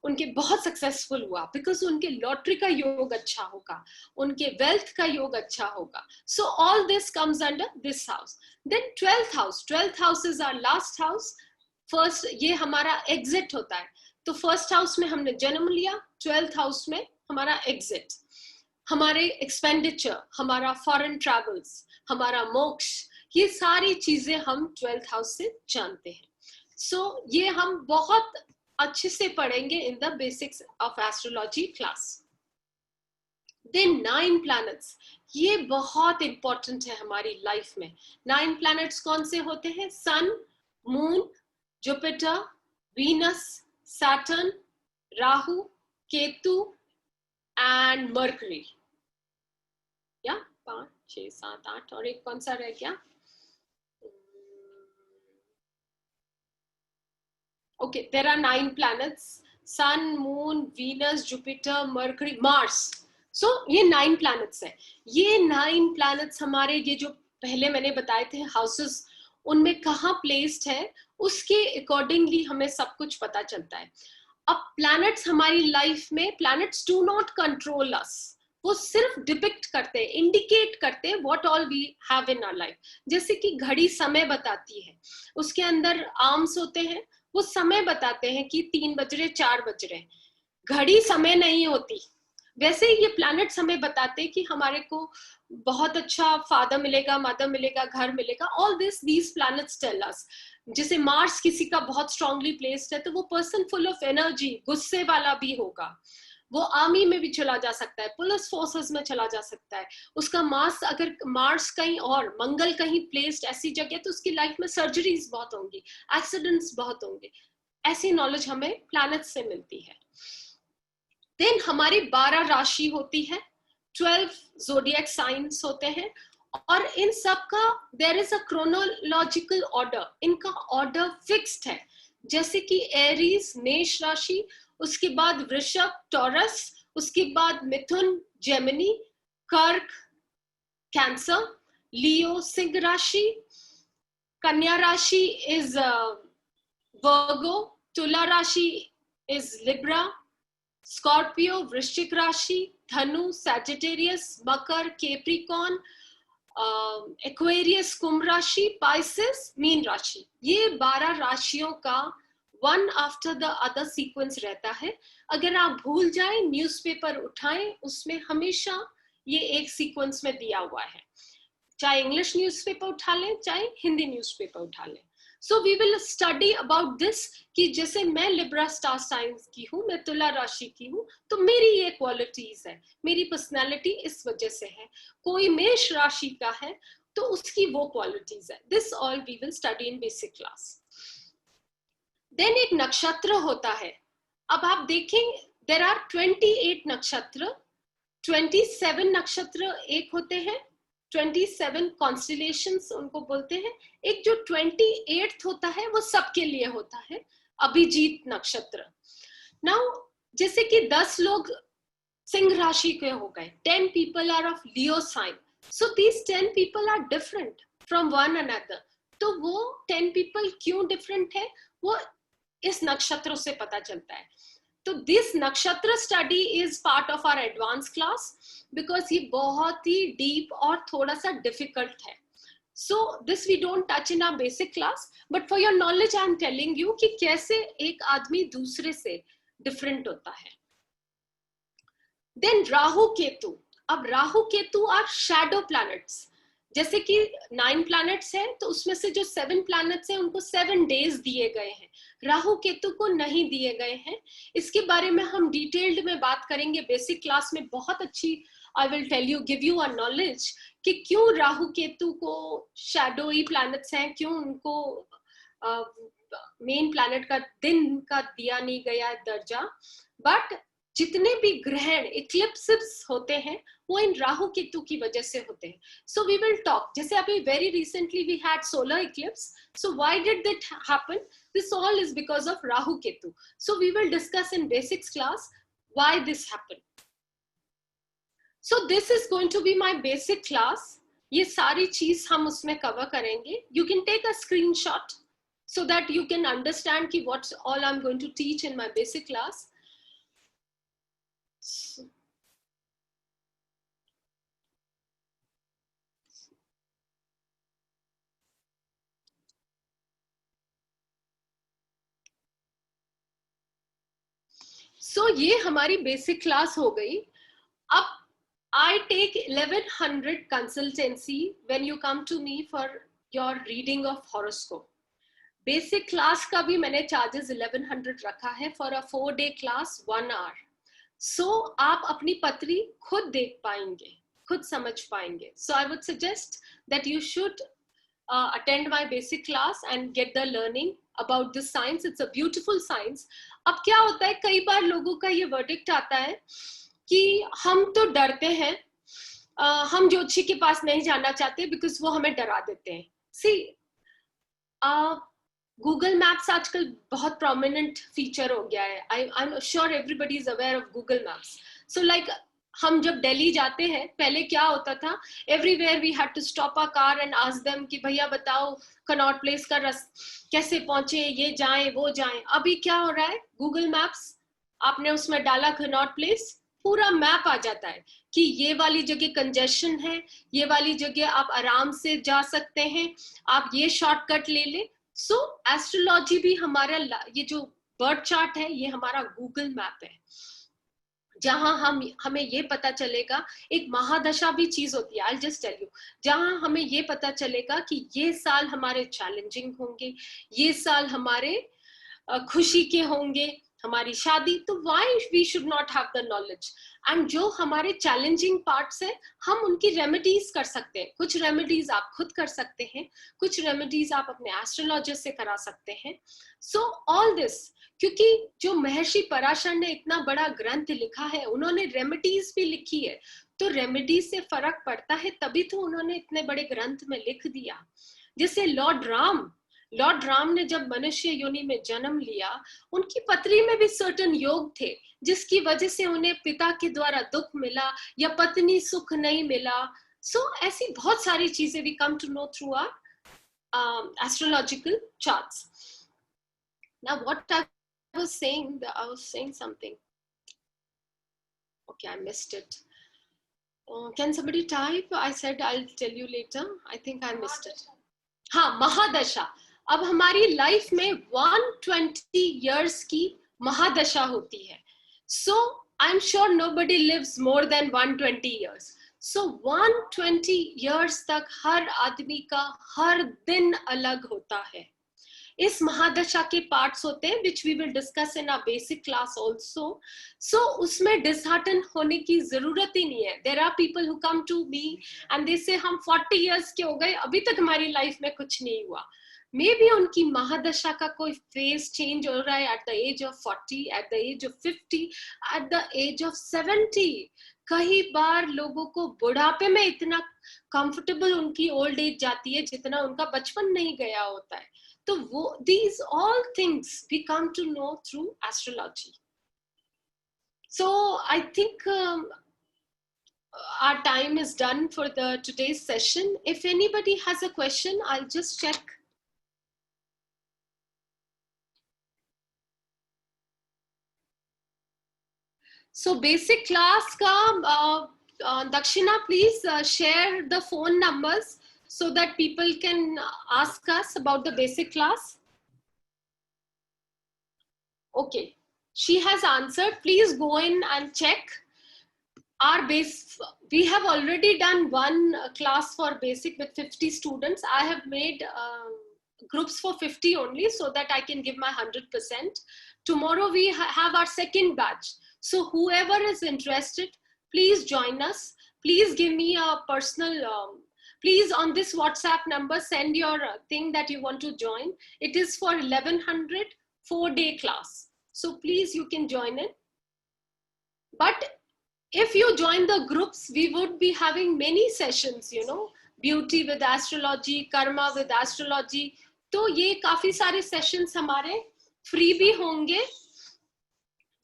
उनके बहुत सक्सेसफुल हुआ बिकॉज उनके लॉटरी का योग अच्छा होगा, उनके वेल्थ का योग अच्छा होगा. So all this comes under this house. Then 12th house. 12th house is our last house. First ये हमारा एग्जिट होता है. तो फर्स्ट हाउस में हमने जन्म लिया, 12th हाउस में हमारा एग्जिट, हमारे एक्सपेंडिचर, हमारा फॉरेन ट्रैवल्स, हमारा मोक्ष, ये सारी चीजें हम 12th हाउस से जानते हैं. सो ये हम बहुत अच्छे से पढ़ेंगे in the basics of astrology class. Then 9 planets, ये बहुत इंपॉर्टेंट है हमारी लाइफ में. 9 प्लैनेट्स कौन से होते हैं? Sun, moon, Jupiter, Venus, Saturn, Rahu, Ketu and Mercury. या 5, 6, 7, 8 और एक कौन सा रह गया? Okay, there are 9 planets: Sun, Moon, Venus, Jupiter, Mercury, Mars. So ये 9 planets है. ये 9 planets हमारे ये जो पहले मैंने बताए थे हाउसेस, उनमें कहाँ प्लेस्ड है उसके अकॉर्डिंगली हमें सब कुछ पता चलता है. अब प्लैनेट्स हमारी लाइफ में, planets do not control us. वो सिर्फ डिपिक्ट करते हैं, इंडिकेट करते हैं what all we have in our life. जैसे कि घड़ी समय बताती है, उसके अंदर आर्म्स होते हैं, वो समय बताते हैं कि 3 बज रहे, 4 बज रहे. घड़ी समय नहीं होती. वैसे ही ये प्लैनेट्स हमें बताते हैं कि हमारे को बहुत अच्छा फादर मिलेगा, मदर मिलेगा, घर मिलेगा. All these planets tell us. जैसे मार्स किसी का बहुत स्ट्रांगली प्लेस्ड है तो वो पर्सन फुल ऑफ एनर्जी, गुस्से वाला भी होगा. वो आर्मी में भी चला जा सकता है, पुलिस फोर्सेस में चला जा सकता है. उसका अगर मार्स कहीं और, मंगल कहीं प्लेस्ड ऐसी जगह, तो उसकी लाइफ में सर्जरीज बहुत होंगी, एक्सीडेंट्स बहुत होंगे. ऐसी नॉलेज हमें प्लैनेट से मिलती है. देन हमारी 12 राशि होती है, 12 जोडिएक साइंस होते हैं, और इन सब का there is a chronological order. इनका ऑर्डर फिक्स्ड है. जैसे कि एरीज, मेष राशि, उसके बाद वृषभ, टॉरस, उसके बाद मिथुन, जेमिनी, कर्क, कैंसर, लियो, सिंह राशि, कन्या राशि इज वर्गो, तुला राशि इज लिब्रा, स्कॉर्पियो, वृश्चिक राशि, धनु, सैजिटेरियस, मकर, कैप्रिकॉर्न, एक्वेरियस, कुंभ राशि, पाइसेस, मीन राशि. ये 12 राशियों का one after the other sequence रहता है. अगर आप भूल जाएं, न्यूज़पेपर उठाएं, उसमें हमेशा ये एक सीक्वेंस में दिया हुआ है. चाहे इंग्लिश न्यूज़पेपर उठा लें, चाहे हिंदी न्यूज़पेपर उठा लें. So we will study about this कि जैसे मैं लिब्रा स्टार साइंस की हूँ, मैं तुला राशि की हूँ, तो मेरी ये क्वालिटीज है, मेरी पर्सनालिटी इस वजह से है. कोई मेष राशि का है तो उसकी वो क्वालिटीज है. This all we will study in basic class. Then एक नक्षत्र होता है. अब आप देखें, देर आर 28 नक्षत्र, 27 नक्षत्र एक होते हैं, 27 कॉन्स्टिलेशंस उनको बोलते हैं. एक जो 28th होता है वो सबके लिए होता है, अभिजीत नक्षत्र. नाउ जैसे कि 10 लोग सिंह राशि के हो गए, 10 people are of Leo sign, so these 10 people are different from one another. तो वो 10 people क्यों डिफरेंट है, वो इस नक्षत्रों से पता चलता है. तो this nakshatra study is part of our advance class because ये बहुत ही डीप और थोड़ा सा डिफिकल्ट है. So this we don't touch in our basic class, but for your knowledge I am telling you कि कैसे एक आदमी दूसरे से different होता है. Then राहु केतु. अब Rahu Ketu are shadow planets. जैसे कि 9 planets हैं, तो उसमें से जो 7 planets हैं उनको 7 days दिए गए हैं, राहु केतु को नहीं दिए गए हैं. इसके बारे में हम डिटेल्ड में बात करेंगे बेसिक क्लास में. बहुत अच्छी I will tell you, give you a knowledge कि क्यों राहु केतु को शैडोई प्लैनेट्स हैं, क्यों उनको मेन प्लैनेट का दिन का दिया नहीं गया दर्जा. बट जितने भी ग्रहण इक्लिप्सेस होते हैं वो इन राहु केतु की वजह से होते हैं. So we will talk. जैसे अभी very recently we had solar eclipse. So why did that happen? This all is because of Rahu Ketu. So we will discuss in basics class why this happen. So this is going to be my basic class. ये सारी चीज हम उसमें cover करेंगे. You can take a screenshot so that you can understand कि what all I'm going to teach in my basic class. So ये हमारी basic class हो गई. अब I take 1100 consultancy when you come to me for your reading of horoscope. Basic class का भी मैंने charges 1100 रखा है for a 4-day class 1 hour. So आप अपनी पत्री खुद देख पाएंगे, खुद समझ पाएंगे. So I would suggest that you should attend my basic class and get the learning about this science. It's a beautiful science. अब क्या होता है, कई बार लोगों का ये verdict आता है कि हम तो डरते हैं, हम ज्योतिषी के पास नहीं जाना चाहते बिकॉज वो हमें डरा देते हैं. सी गूगल मैप्स आजकल बहुत प्रोमिनेंट फीचर हो गया है. I am sure everybody is aware of Google Maps. So like हम जब दिल्ली जाते हैं, पहले क्या होता था, everywhere we had to stop a car and ask them कि भैया बताओ कनॉट प्लेस का कैसे पहुंचे, ये जाएं वो जाएं. अभी क्या हो रहा है, गूगल मैप्स आपने उसमें डाला कनॉट प्लेस, पूरा मैप आ जाता है कि ये वाली जगह कंजेशन है, ये वाली जगह आप आराम से जा सकते हैं, आप ये शॉर्टकट ले ले. सो एस्ट्रोलॉजी भी हमारा, ये जो बर्थ चार्ट है ये हमारा गूगल मैप है, जहां हमें ये पता चलेगा. एक महादशा भी चीज होती है, आई जस्ट टेल यू, जहां हमें ये पता चलेगा कि ये साल हमारे चैलेंजिंग होंगे, ये साल हमारे खुशी के होंगे, हमारी शादी. तो why we should not have the knowledge. And जो हमारे चैलेंजिंग पार्ट्स है हम उनकी रेमेडीज कर सकते हैं. कुछ रेमेडीज आप खुद कर सकते हैं, कुछ रेमेडीज आप अपने एस्ट्रोलॉजिस्ट से करा सकते हैं. सो ऑल दिस, क्योंकि जो महर्षि पराशर ने इतना बड़ा ग्रंथ लिखा है, उन्होंने रेमेडीज भी लिखी है, तो रेमेडीज से फर्क पड़ता है, तभी तो उन्होंने इतने बड़े ग्रंथ में लिख दिया. जैसे लॉर्ड राम ने जब मनुष्य योनि में जन्म लिया, उनकी पत्री में भी सर्टेन योग थे जिसकी वजह से उन्हें पिता के द्वारा दुख मिला या पत्नी सुख नहीं मिला. सो ऐसी बहुत सारी चीजें we come to know through our astrological charts. Now what I was saying something. Okay, I missed it. Can somebody type? I said I'll tell you later. I think I missed it. हाँ, महादशा. अब हमारी life में 120 years की महादशा होती है. So I'm sure nobody lives more than 120 years. So 120 years तक हर आदमी का हर दिन अलग होता है. इस महादशा के पार्ट्स होते हैं which we will discuss in our basic class also. So उसमें disheartened होने की जरूरत ही नहीं है. There are people who come to me and they say हम 40 years के हो गए, अभी तक हमारी लाइफ में कुछ नहीं हुआ. मे बी उनकी महादशा का कोई फेज चेंज हो रहा है at the age of 40, at the age of 50, at the age of 70. कई बार लोगों को बुढ़ापे में इतना कंफर्टेबल उनकी ओल्ड एज जाती है जितना उनका बचपन नहीं गया होता है. तो वो, these all things we come to know through astrology. So I think our time is done for the today's session. If anybody has a question, I'll just check. So basic class ka Dakshina, please share the phone numbers so that people can ask us about the basic class? Okay, she has answered. Please go in and check our base. We have already done one class for basic with 50 students. I have made groups for 50 only so that I can give my 100%. Tomorrow we have our second batch. So whoever is interested, please join us. Please give me a personal, please on this WhatsApp number, send your thing that you want to join. It is for 1100 4-day class. So please, you can join in. But if you join the groups, we would be having many sessions, you know, beauty with astrology, karma with astrology. तो ये काफी सारे sessions हमारे free भी होंगे.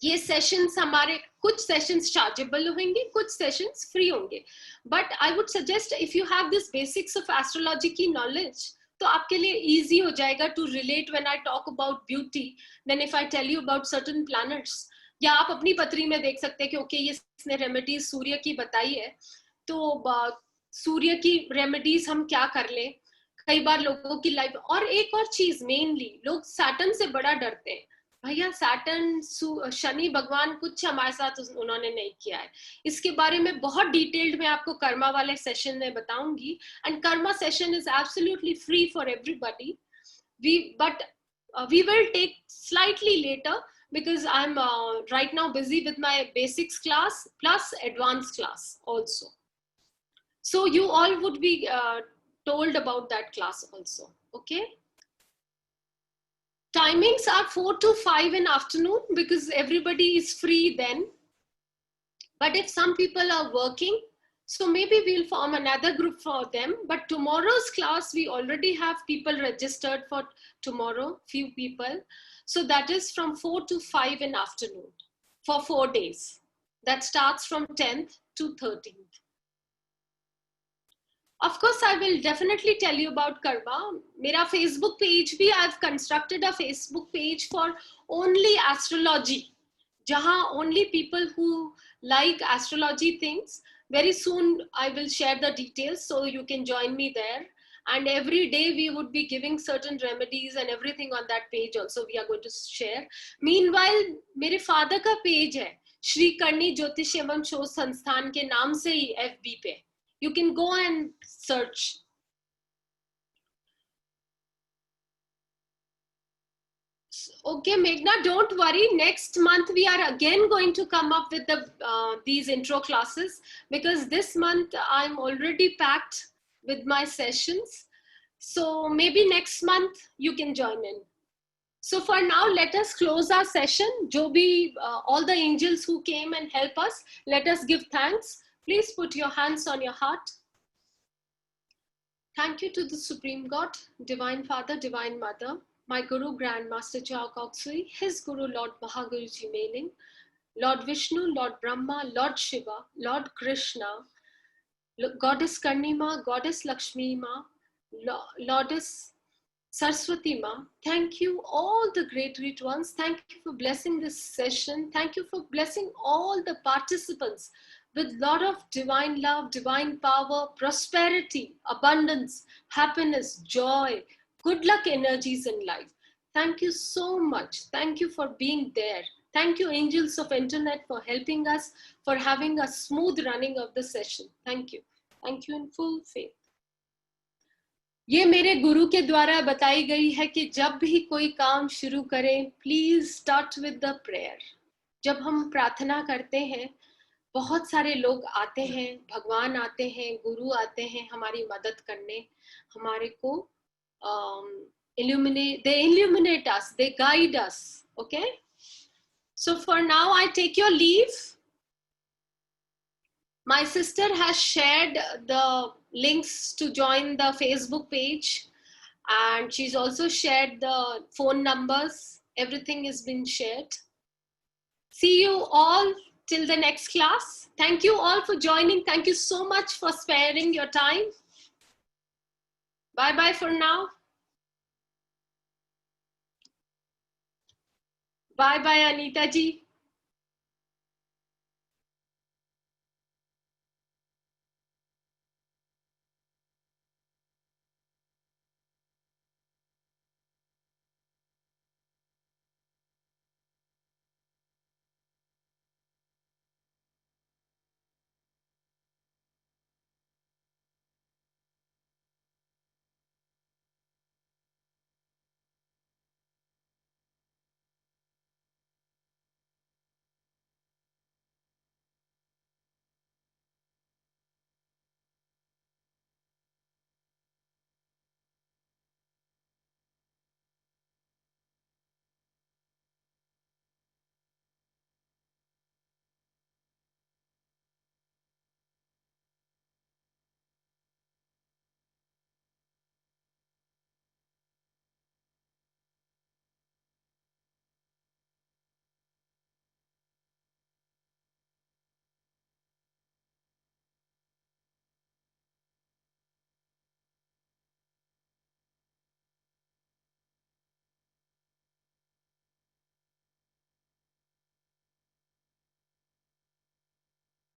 ये sessions हमारे कुछ सेशंस चार्जेबल होंगे, कुछ सेशंस फ्री होंगे. But I would suggest if you have this basics of astrology की नॉलेज, तो आपके लिए इजी हो जाएगा to relate when I talk about beauty, then if I tell you about certain planets. या आप अपनी पत्री में देख सकते हैं कि ओके, ये इसने रेमेडीज सूर्य की बताई है, तो सूर्य की रेमेडीज हम क्या कर लें. कई बार लोगों की लाइफ. और एक और चीज, मेनली लोग सैटर्न से बड़ा डरते हैं. भैया सैटर्न, शनि भगवान कुछ हमारे साथ उन्होंने नहीं किया है. इसके बारे में बहुत डिटेल्ड मैं आपको कर्मा वाले सेशन में बताऊंगी. And Karma session is absolutely free for everybody. We will take slightly later because I'm right now busy with my basics class plus advanced class also. So you all would be told about that class also. Okay. Timings are 4 to 5 in afternoon because everybody is free then. But if some people are working, so maybe we'll form another group for them. But tomorrow's class, we already have people registered for tomorrow, few people. So that is from 4 to 5 in afternoon for 4 days. That starts from 10th to 13th. Of course, I will definitely tell you about karma. Mera Facebook page bhi, I've constructed a Facebook page for only astrology, jahan only people who like astrology things. Very soon I will share the details so you can join me there. And every day we would be giving certain remedies and everything on that page also we are going to share. Meanwhile, mere father ka page hai, Shri Karni Jyotish Evam Shodh Sansthan ke naam se hi FB pe. You can go and search. Okay, Meghna, don't worry. Next month, we are again going to come up with these intro classes because this month I'm already packed with my sessions. So maybe next month you can join in. So for now, let us close our session. Jo bhi, all the angels who came and help us, let us give thanks. Please put your hands on your heart. Thank you to the Supreme God, Divine Father, Divine Mother, my Guru, Grandmaster Chao Koksui, his Guru, Lord Mahaguruji Mailing, Lord Vishnu, Lord Brahma, Lord Shiva, Lord Krishna, Goddess Karnima, Goddess Lakshmi Ma, Goddess Saraswati Ma. Thank you, all the great ones. Thank you for blessing this session. Thank you for blessing all the participants with a lot of divine love, divine power, prosperity, abundance, happiness, joy, good luck energies in life. Thank you so much. Thank you for being there. Thank you, angels of internet, for helping us, for having a smooth running of the session. Thank you. Thank you in full faith. ये मेरे गुरु के द्वारा बताई गई है कि जब भी कोई काम शुरू करें, please start with the prayer. जब हम प्रार्थना करते हैं, बहुत सारे लोग आते हैं, भगवान आते हैं, गुरु आते हैं हमारी मदद करने, हमारे को they illuminate us, they guide us. Okay, so for now I take your leave. My sister has shared the links to join the Facebook page, and she's also shared the phone numbers. Everything has been shared. See you all till the next class. Thank you all for joining. Thank you so much for sparing your time. Bye-bye for now. Bye-bye, Anita ji.